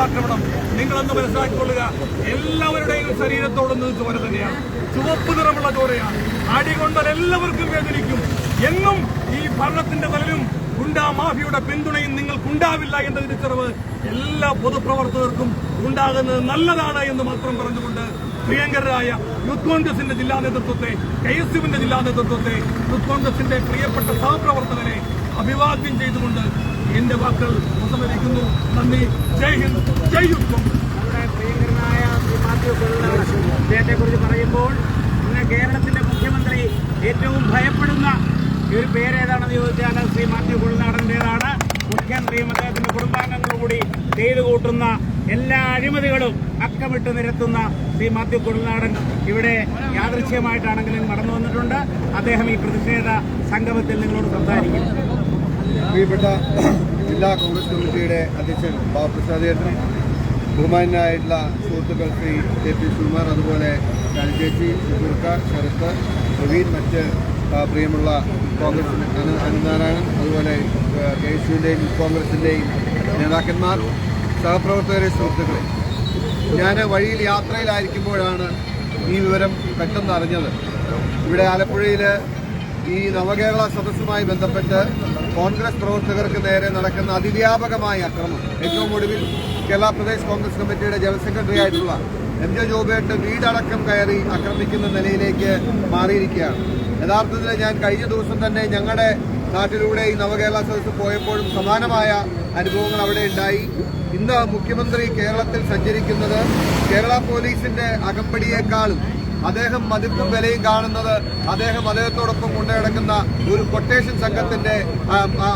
ആക്രമണം നിങ്ങളൊന്ന് മനസ്സിലാക്കിക്കൊള്ളുക. എല്ലാവരുടെയും ശരീരത്തോടൊന്ന് ചോര തന്നെയാണ്, ചുവപ്പ് നിറമുള്ള ചോരയാണ്. അടികൊണ്ടാൽ എല്ലാവർക്കും വേദനിക്കും. എന്നും ഈ ഭരണത്തിന്റെ തലലും ഗുണ്ടാ മാഫിയുടെ പിന്തുണയും നിങ്ങൾക്കുണ്ടാവില്ല എന്ന തിരിച്ചറിവ് എല്ലാ പൊതുപ്രവർത്തകർക്കും ഉണ്ടാകുന്നത് നല്ലതാണ് എന്ന് മാത്രം പറഞ്ഞുകൊണ്ട് പ്രിയങ്കരായ യൂത്ത് കോൺഗ്രസിന്റെ ജില്ലാ നേതൃത്വത്തെ, KSUവിന്റെ ജില്ലാ നേതൃത്വത്തെ, യൂത്ത് കോൺഗ്രസിന്റെ പ്രിയപ്പെട്ട സഹപ്രവർത്തകരെ അഭിവാദ്യം ചെയ്തുകൊണ്ട് എന്റെ വാക്കുകൾ ഉപസംഹരിക്കുന്നു. നന്ദി. ജയ് ഹിന്ദ്, ജയ് യൂത്ത് കോൺഗ്രസ്. നമ്മുടെ പ്രിയങ്കരനായ ശ്രീ മാത്യു കൊള്ളനാടൻ അദ്ദേഹത്തെ കുറിച്ച് പറയുമ്പോൾ ഇന്ന് കേരളത്തിന്റെ മുഖ്യമന്ത്രി ഏറ്റവും ഭയപ്പെടുന്ന ഒരു പേരേതാണെന്ന് ചോദിച്ചാൽ ശ്രീ മാത്യു കൊള്ളനാടൻ്റെതാണ്. മുഖ്യമന്ത്രിയും അദ്ദേഹത്തിന്റെ കുടുംബാംഗങ്ങളും കൂടി ചെയ്തു കൂട്ടുന്ന എല്ലാ അഴിമതികളും അക്കമിട്ട് നിരത്തുന്ന ശ്രീ മാത്യു കൊള്ളനാടൻ ഇവിടെ യാദൃച്ഛികമായിട്ടാണെങ്കിലും കടന്നു വന്നിട്ടുണ്ട്. അദ്ദേഹം ഈ പ്രതിഷേധ സംഗമത്തിൽ നിങ്ങളോട് സംസാരിക്കും. പ്രിയപ്പെട്ട ജില്ലാ കോൺഗ്രസ് കമ്മിറ്റിയുടെ അധ്യക്ഷൻ ബാബുപ്രസാദ് ചേട്ടൻ, ബഹുമാനായിട്ടുള്ള സുഹൃത്തുക്കൾ ശ്രീ KP സുകുമാർ, അതുപോലെ കാലിച്ചേച്ചി, സുഹൃക്ക, ശരത്ത്, പ്രവീൺ, മറ്റ് പ്രിയമുള്ള കോൺഗ്രസ് അനന്തനാരായണൻ, അതുപോലെ KSUവിൻ്റെയും യൂത്ത് കോൺഗ്രസിൻ്റെയും നേതാക്കന്മാർ, സഹപ്രവർത്തകരെ, സുഹൃത്തുക്കളെ, ഞാൻ വഴിയിൽ യാത്രയിലായിരിക്കുമ്പോഴാണ് ഈ വിവരം പെട്ടെന്ന് അറിഞ്ഞത്. ഇവിടെ ആലപ്പുഴയിൽ ഈ നവകേരള സദസ്സുമായി ബന്ധപ്പെട്ട് കോൺഗ്രസ് പ്രവർത്തകർക്ക് നേരെ നടക്കുന്ന അതിവ്യാപകമായ അക്രമം, ഏറ്റവും ഒടുവിൽ കേരള പ്രദേശ് കോൺഗ്രസ് കമ്മിറ്റിയുടെ ജനറൽ സെക്രട്ടറി ആയിട്ടുള്ള MJ ജോബേട്ട് വീടടക്കം കയറി ആക്രമിക്കുന്ന നിലയിലേക്ക് മാറിയിരിക്കുകയാണ്. യഥാർത്ഥത്തിൽ ഞാൻ കഴിഞ്ഞ ദിവസം തന്നെ ഞങ്ങളുടെ നാട്ടിലൂടെ ഈ നവകേരള സദസ്സ് പോയപ്പോഴും സമാനമായ അനുഭവങ്ങൾ അവിടെ ഉണ്ടായി. ഇന്ന് മുഖ്യമന്ത്രി കേരളത്തിൽ സഞ്ചരിക്കുന്നത് കേരള പോലീസിന്റെ അകമ്പടിയേക്കാളും അദ്ദേഹം മതിപ്പും വിലയും കാണുന്നത് അദ്ദേഹത്തോടൊപ്പം കൊണ്ടുനടക്കുന്ന ഒരു കൊട്ടേഷൻ സംഘത്തിന്റെ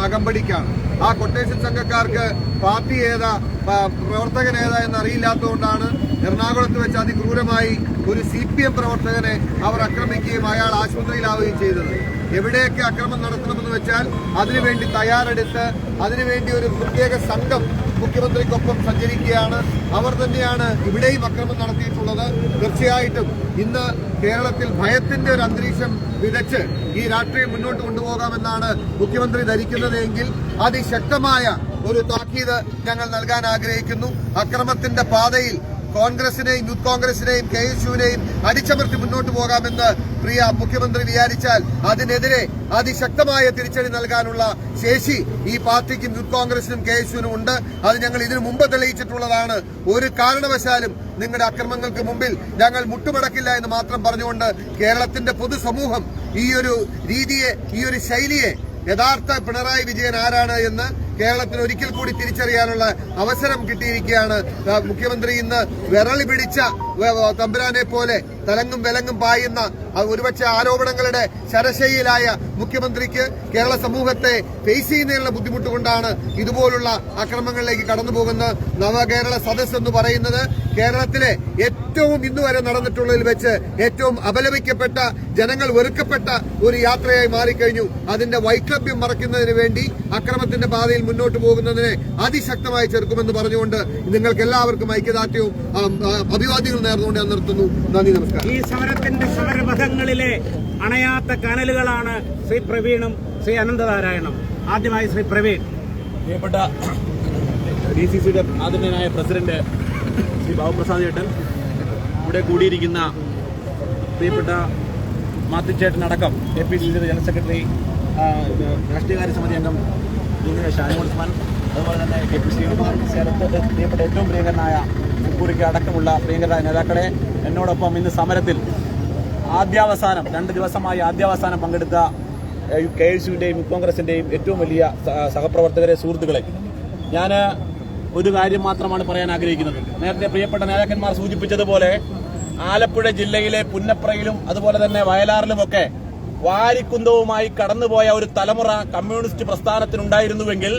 അകമ്പടിക്കാണ്. ആ കൊട്ടേഷൻ സംഘക്കാർക്ക് പാർട്ടി ഏതാ, പ്രവർത്തകൻ ഏതാ എന്നറിയില്ലാത്തതുകൊണ്ടാണ് എറണാകുളത്ത് വെച്ച് അതിക്രൂരമായി ഒരു CPM പ്രവർത്തകനെ അവർ ആക്രമിക്കുകയും അയാൾ ആശുപത്രിയിലാവുകയും ചെയ്തത്. എവിടെയൊക്കെ അക്രമം നടത്തണമെന്ന് വെച്ചാൽ അതിനുവേണ്ടി തയ്യാറെടുത്ത് അതിനുവേണ്ടി ഒരു പ്രത്യേക സംഘം മുഖ്യമന്ത്രിക്കൊപ്പം സഞ്ചരിക്കുകയാണ്. അവർ തന്നെയാണ് ഇവിടെയും അക്രമം നടത്തിയിട്ടുള്ളത്. തീർച്ചയായിട്ടും ഇന്ന് കേരളത്തിൽ ഭയത്തിന്റെ ഒരു അന്തരീക്ഷം വിതച്ച് ഈ രാഷ്ട്രീയം മുന്നോട്ട് കൊണ്ടുപോകാമെന്നാണ് മുഖ്യമന്ത്രി ധരിക്കുന്നതെങ്കിൽ അതിശക്തമായ ഒരു താക്കീത് ഞങ്ങൾ നൽകാൻ ആഗ്രഹിക്കുന്നു. അക്രമത്തിന്റെ പാതയിൽ കോൺഗ്രസിനെയും യൂത്ത് കോൺഗ്രസിനെയും KSUവിനെയും അടിച്ചമർത്തി മുന്നോട്ട് പോകാമെന്ന് പ്രിയ മുഖ്യമന്ത്രി വിചാരിച്ചാൽ അതിനെതിരെ അതിശക്തമായ തിരിച്ചടി നൽകാനുള്ള ശേഷി ഈ പാർട്ടിക്കും യൂത്ത് കോൺഗ്രസിനും KSUവിനും ഉണ്ട്. അത് ഞങ്ങൾ ഇതിനു മുമ്പ് തെളിയിച്ചിട്ടുള്ളതാണ്. ഒരു കാരണവശാലും നിങ്ങളുടെ അക്രമങ്ങൾക്ക് മുമ്പിൽ ഞങ്ങൾ മുട്ടുമടക്കില്ല എന്ന് മാത്രം പറഞ്ഞുകൊണ്ട് കേരളത്തിന്റെ പൊതുസമൂഹം ഈ ഒരു രീതിയെ, ഈ ഒരു ശൈലിയെ, യഥാർത്ഥ പിണറായി വിജയൻ ആരാണ് എന്ന് കേരളത്തിന് ഒരിക്കൽ കൂടി തിരിച്ചറിയാനുള്ള അവസരം കിട്ടിയിരിക്കുകയാണ്. മുഖ്യമന്ത്രി ഇന്ന് വിരളി പിടിച്ച തമ്പുരാനെ പോലെ തലങ്ങും വിലങ്ങും പായുന്ന ഒരുപക്ഷെ ആരോപണങ്ങളുടെ ശരശയിലായ മുഖ്യമന്ത്രിക്ക് കേരള സമൂഹത്തെ ഫേസ് ചെയ്യുന്നതിനുള്ള ബുദ്ധിമുട്ട് കൊണ്ടാണ് ഇതുപോലുള്ള അക്രമങ്ങളിലേക്ക് കടന്നു പോകുന്ന നവകേരള സദസ് എന്ന് പറയുന്നത് കേരളത്തിലെ ഏറ്റവും ഇന്നുവരെ നടന്നിട്ടുള്ളതിൽ വെച്ച് ഏറ്റവും അപലപിക്കപ്പെട്ട, ജനങ്ങൾ വെറുക്കപ്പെട്ട ഒരു യാത്രയായി മാറിക്കഴിഞ്ഞു. അതിന്റെ വൈക്ലഭ്യം മറയ്ക്കുന്നതിന് വേണ്ടി അക്രമത്തിന്റെ പാതയിൽ മുന്നോട്ട് പോകുന്നതിനെ അതിശക്തമായി ചെറുക്കുമെന്ന് പറഞ്ഞുകൊണ്ട് നിങ്ങൾക്ക് എല്ലാവർക്കും ഐക്യദാർഢ്യവും അഭിവാദ്യങ്ങൾ നേർന്നുകൊണ്ട് ഞാൻ നിർത്തുന്നു. നന്ദി, നമസ്കാരം. ഈ സമരത്തിന്റെ സമരപഥങ്ങളിലെ അണയാത്ത കനലുകളാണ് ശ്രീ പ്രവീണും ശ്രീ അനന്തനാരായണനും. ആദ്യമായി ശ്രീ പ്രവീൺ. പ്രിയപ്പെട്ട DCCയുടെ ആദരണീയനായ പ്രസിഡന്റ് ശ്രീ ബാബുപ്രസാദ് ചേട്ടൻ, ഇവിടെ കൂടിയിരിക്കുന്ന പ്രിയപ്പെട്ട മാത്യുച്ചേട്ടനടക്കം KPCCയുടെ ജനറൽ സെക്രട്ടറി, രാഷ്ട്രീയകാര്യ സമിതി അംഗം ഷാനിമോൾ ഉസ്മാൻ, അതുപോലെ തന്നെ KPCC ശരത്ത്, പ്രിയപ്പെട്ട ഏറ്റവും പ്രിയങ്കരനായ മുക്കൂറിക്ക് അടക്കമുള്ള പ്രിയങ്കരായ നേതാക്കളെ, എന്നോടൊപ്പം ഇന്ന് സമരത്തിൽ ആദ്യാവസാനം 2 ദിവസമായി ആദ്യാവസാനം പങ്കെടുത്ത KSUവിൻ്റെയും യൂത്ത് കോൺഗ്രസിൻ്റെയും ഏറ്റവും വലിയ സഹപ്രവർത്തകരെ, സുഹൃത്തുക്കളെ, ഞാൻ ഒരു കാര്യം മാത്രമാണ് പറയാൻ ആഗ്രഹിക്കുന്നത്. നേരത്തെ പ്രിയപ്പെട്ട നേതാക്കന്മാർ സൂചിപ്പിച്ചതുപോലെ ആലപ്പുഴ ജില്ലയിലെ പുന്നപ്രയിലും അതുപോലെ തന്നെ വയലാറിലുമൊക്കെ വാരിക്കുന്തവുമായി കടന്നുപോയ ഒരു തലമുറ കമ്മ്യൂണിസ്റ്റ് പ്രസ്ഥാനത്തിനുണ്ടായിരുന്നുവെങ്കിൽ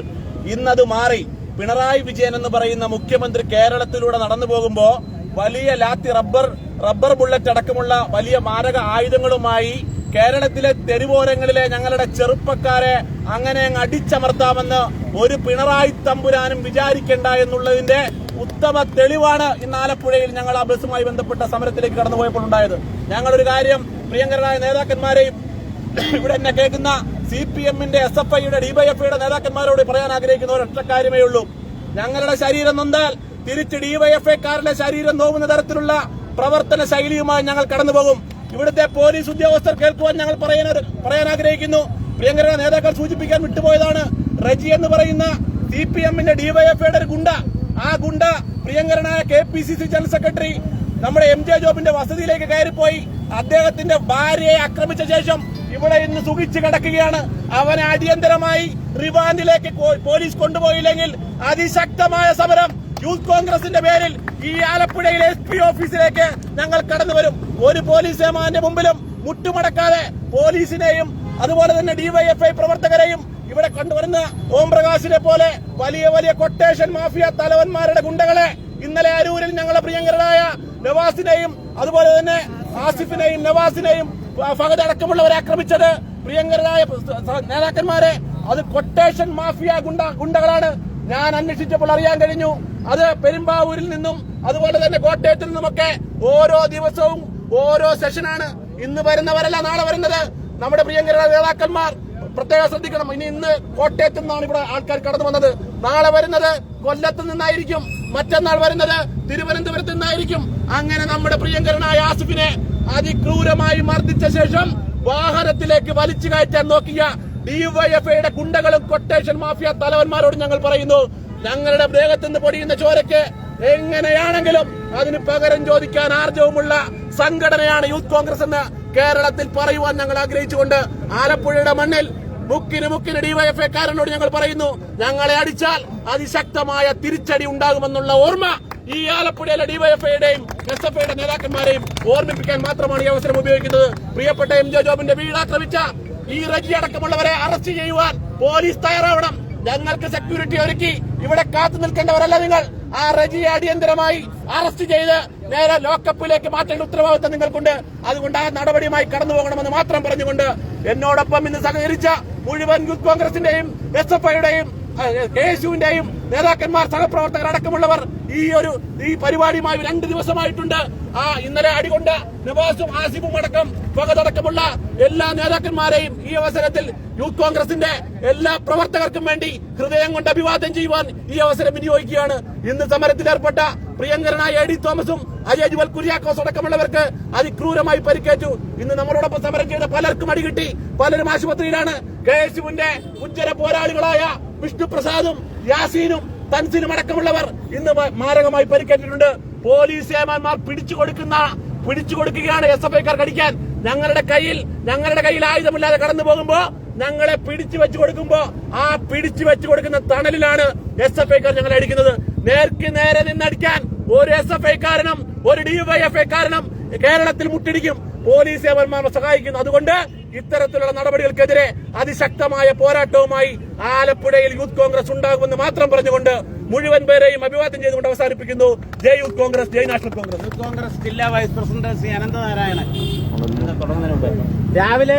ഇന്നത് മാറി പിണറായി വിജയൻ എന്ന് പറയുന്ന മുഖ്യമന്ത്രി കേരളത്തിലൂടെ നടന്നു പോകുമ്പോൾ വലിയ ലാത്തി, റബ്ബർ ബുള്ളറ്റ് അടക്കമുള്ള വലിയ മാരക ആയുധങ്ങളുമായി കേരളത്തിലെ തെരുവോരങ്ങളിലെ ഞങ്ങളുടെ ചെറുപ്പക്കാരെ അങ്ങനെ അടിച്ചമർത്താമെന്ന് ഒരു പിണറായി തമ്പുരാനും വിചാരിക്കേണ്ട എന്നുള്ളതിന്റെ ഉത്തമ തെളിവാണ് ഇന്ന് ആലപ്പുഴയിൽ ഞങ്ങൾ ആ ബസ്സുമായി ബന്ധപ്പെട്ട സമരത്തിലേക്ക് കടന്നുപോയപ്പോൾ ഉണ്ടായത്. ഞങ്ങളൊരു കാര്യം പ്രിയങ്കരനായ നേതാക്കന്മാരെയും ഇവിടെ എന്നെ കേൾക്കുന്ന CPMന്റെ, SFIയുടെ, DYFIയുടെ നേതാക്കന്മാരോട് പറയാൻ ആഗ്രഹിക്കുന്ന ഒരൊറ്റ കാര്യമേ ഉള്ളൂ. ഞങ്ങളുടെ ശരീരം നൊന്താൽ തിരിച്ച് ഡിവൈഎഫ്ഐക്കാരുടെ ശരീരം നോവുന്ന തരത്തിലുള്ള പ്രവർത്തന ശൈലിയുമായി ഞങ്ങൾ കടന്നുപോകും. ഇവിടുത്തെ പോലീസ് ഉദ്യോഗസ്ഥർ കേൾക്കുവാൻ ഞങ്ങൾ പറയാൻ ആഗ്രഹിക്കുന്നു. പ്രിയങ്കര നേതാക്കൾ സൂചിപ്പിക്കാൻ വിട്ടുപോയതാണ്. റജി എന്ന് പറയുന്ന CPM-ന്റെ ഡിവൈഎഫ്ഐയുടെ ഒരു ഗുണ്ട. ആ ഗുണ്ട പ്രിയങ്കരനായ KPCC ജനറൽ സെക്രട്ടറി നമ്മുടെ MJ ജോബിന്റെ വസതിയിലേക്ക് കയറിപ്പോയി അദ്ദേഹത്തിന്റെ ഭാര്യയെ ആക്രമിച്ച ശേഷം ഇവിടെ ഇന്ന് സുഖിച്ച് കിടക്കുകയാണ്. അവനെ അടിയന്തരമായി റിമാൻഡിലേക്ക് പോലീസ് കൊണ്ടുപോയില്ലെങ്കിൽ അതിശക്തമായ സമരം യൂത്ത് കോൺഗ്രസിന്റെ പേരിൽ ഈ ആലപ്പുഴയിലെ SP ഓഫീസിലേക്ക് ഞങ്ങൾ കടന്നു വരും. ഒരു പോലീസ് ഏമാന്റെ മുമ്പിലും മുട്ടുമടക്കാതെ പോലീസിനെയും അതുപോലെ തന്നെ ഡിവൈഎഫ്ഐ പ്രവർത്തകരെയും ഇവിടെ കൊണ്ടുവരുന്ന ഓംപ്രകാശിനെ പോലെ വലിയ വലിയ കൊട്ടേഷൻ മാഫിയ തലവന്മാരുടെ ഗുണ്ടകളെ ഇന്നലെ അരൂരിൽ ഞങ്ങളെ പ്രിയങ്കരനായ നവാസിനെയും അതുപോലെ തന്നെ ആസിഫിനെയും നവാസിനെയും ഫഹദ് അടക്കമുള്ളവരെ ആക്രമിച്ചത് പ്രിയങ്കരനായ നേതാക്കന്മാരെ അത് കൊട്ടേഷൻ മാഫിയ ഗുണ്ടകളാണ്. ഞാൻ അന്വേഷിച്ചപ്പോൾ അറിയാൻ കഴിഞ്ഞു അത് പെരുമ്പാവൂരിൽ നിന്നും അതുപോലെ തന്നെ കോട്ടയത്തിൽ നിന്നുമൊക്കെ ഓരോ ദിവസവും ഓരോ സെഷനാണ്. ഇന്ന് വരുന്നവരല്ല നാളെ വരുന്നത്. നമ്മുടെ പ്രിയങ്കരനായ നേതാക്കന്മാർ പ്രത്യേകം ശ്രദ്ധിക്കണം. ഇന്ന് കോട്ടയത്തു നിന്നാണ് ഇവിടെ ആൾക്കാർ കടന്നു വന്നത്. നാളെ വരുന്നത് കൊല്ലത്ത് നിന്നായിരിക്കും. മറ്റന്നാൾ വരുന്നത് തിരുവനന്തപുരത്ത് നിന്നായിരിക്കും. അങ്ങനെ നമ്മുടെ പ്രിയങ്കരനായ ആസിഫിനെ അതിക്രൂരമായി മർദ്ദിച്ച ശേഷം വാഹനത്തിലേക്ക് വലിച്ചു കയറ്റാൻ നോക്കിയ ഡിവൈഎഫ്ഐയുടെ ഗുണ്ടകളും കൊട്ടേഷൻ മാഫിയ തലവന്മാരോട് ഞങ്ങൾ പറയുന്നു, ഞങ്ങളുടെ ദേഹത്തുനിന്ന് പൊടിയുന്ന ചോരയ്ക്ക് എങ്ങനെയാണെങ്കിലും അതിന് പകരം ചോദിക്കാൻ ആർജവുമുള്ള സംഘടനയാണ് യൂത്ത് കോൺഗ്രസ് എന്ന് കേരളത്തിൽ പറയുവാൻ ഞങ്ങൾ ആഗ്രഹിച്ചുകൊണ്ട് ആലപ്പുഴയുടെ മണ്ണിൽ മുക്കിന് ഡിവൈഎഫ്ഐക്കാരനോട് ഞങ്ങൾ പറയുന്നു, ഞങ്ങളെ അടിച്ചാൽ അതിശക്തമായ തിരിച്ചടി ഉണ്ടാകുമെന്നുള്ള ഓർമ്മ ഈ ആലപ്പുഴയിലെ ഡിവൈഎഫ്ഐയുടെയും SFIയുടെ നേതാക്കന്മാരെയും ഓർമ്മിപ്പിക്കാൻ മാത്രമാണ് ഈ അവസരം ഉപയോഗിക്കുന്നത്. പ്രിയപ്പെട്ട MJ ജോബിന്റെ വീട് ആക്രമിച്ച ഈ റജി അടക്കമുള്ളവരെ അറസ്റ്റ് ചെയ്യുവാൻ പോലീസ് തയ്യാറാവണം. ഞങ്ങൾക്ക് സെക്യൂരിറ്റി ഒരുക്കി ഇവിടെ കാത്തു നിൽക്കേണ്ടവരല്ല നിങ്ങൾ. ആ റജിയെ അടിയന്തരമായി അറസ്റ്റ് ചെയ്ത് നേരെ ലോക്കപ്പിലേക്ക് മാറ്റേണ്ട ഉത്തരവാദിത്തം നിങ്ങൾക്കുണ്ട്. അതുകൊണ്ട് ആ നടപടിയുമായി കടന്നു പോകണമെന്ന് മാത്രം പറഞ്ഞുകൊണ്ട് എന്നോടൊപ്പം ഇന്ന് സഹകരിച്ച മുഴുവൻ യൂത്ത് കോൺഗ്രസിന്റെയും SFIയുടെയും KSUവിന്റെയും നേതാക്കന്മാർ സഹപ്രവർത്തകർ അടക്കമുള്ളവർ ഈ പരിപാടിയുമായി 2 ദിവസമായിട്ടുണ്ട്. ഇന്നലെ അടികൊണ്ട് നവാസും ആസിഫും അടക്കം ഫഹദടക്കമുള്ള എല്ലാ നേതാക്കന്മാരെയും ഈ അവസരത്തിൽ യൂത്ത് കോൺഗ്രസിന്റെ എല്ലാ പ്രവർത്തകർക്കും വേണ്ടി ഹൃദയം കൊണ്ട് അഭിവാദ്യം ചെയ്യുവാൻ ഈ അവസരം വിനിയോഗിക്കുകയാണ്. ഇന്ന് സമരത്തിലേർപ്പെട്ട പ്രിയങ്കരനായ AD തോമസും അജയ് ജുവൽ കുര്യാക്കോസ് അടക്കമുള്ളവർക്ക് അതിക്രൂരമായി പരിക്കേറ്റു. ഇന്ന് നമ്മളോടൊപ്പം സമരം ചെയ്ത പലർക്കും അടികിട്ടി. പലരും ആശുപത്രിയിലാണ്. KSUവിന്റെ ഉജ്ജ്വല പോരാളികളായ വിഷ്ണുപ്രസാദും യാസീനും തൻസിനും അടക്കമുള്ളവർ ഇന്ന് മാരകമായി പരിക്കേറ്റിട്ടുണ്ട്. പോലീസ് ഏമാന്മാർ പിടിച്ചു കൊടുക്കുകയാണ് SFIക്കാർ കടിക്കാൻ. ഞങ്ങളുടെ കയ്യിൽ ആയുധമില്ലാതെ കടന്നു പോകുമ്പോ ഞങ്ങളെ പിടിച്ചു വെച്ചു കൊടുക്കുമ്പോ ആ പിടിച്ചു വെച്ചു കൊടുക്കുന്ന തണലിലാണ് SFIക്കാർ ഞങ്ങളെ അടിക്കുന്നത്. നേർക്ക് നേരെ നിന്നടിക്കാൻ ഒരു SFIക്കാരനും ഒരു ഡിവൈഎഫ്ഐക്കാരനും കേരളത്തിൽ മുട്ടിടിക്കും. പോലീസ് ഏമാന്മാരെ സഹായിക്കുന്നു. അതുകൊണ്ട് ഇത്തരത്തിലുള്ള നടപടികൾക്കെതിരെ അതിശക്തമായ പോരാട്ടവുമായി ആലപ്പുഴയിൽ യൂത്ത് കോൺഗ്രസ് ഉണ്ടാകുമെന്ന് മാത്രം പറഞ്ഞുകൊണ്ട് മുഴുവൻ പേരെയും അഭിവാദ്യം ചെയ്തുകൊണ്ട് അവസാനിപ്പിക്കുന്നു. ജയ് യൂത്ത് കോൺഗ്രസ്, ജയ് നാഷണൽ കോൺഗ്രസ്. യൂത്ത് കോൺഗ്രസ് ജില്ലാ വൈസ് പ്രസിഡന്റ് ശ്രീ അനന്തനാരായണൻ തുടങ്ങുന്നതിന് മുമ്പ് രാവിലെ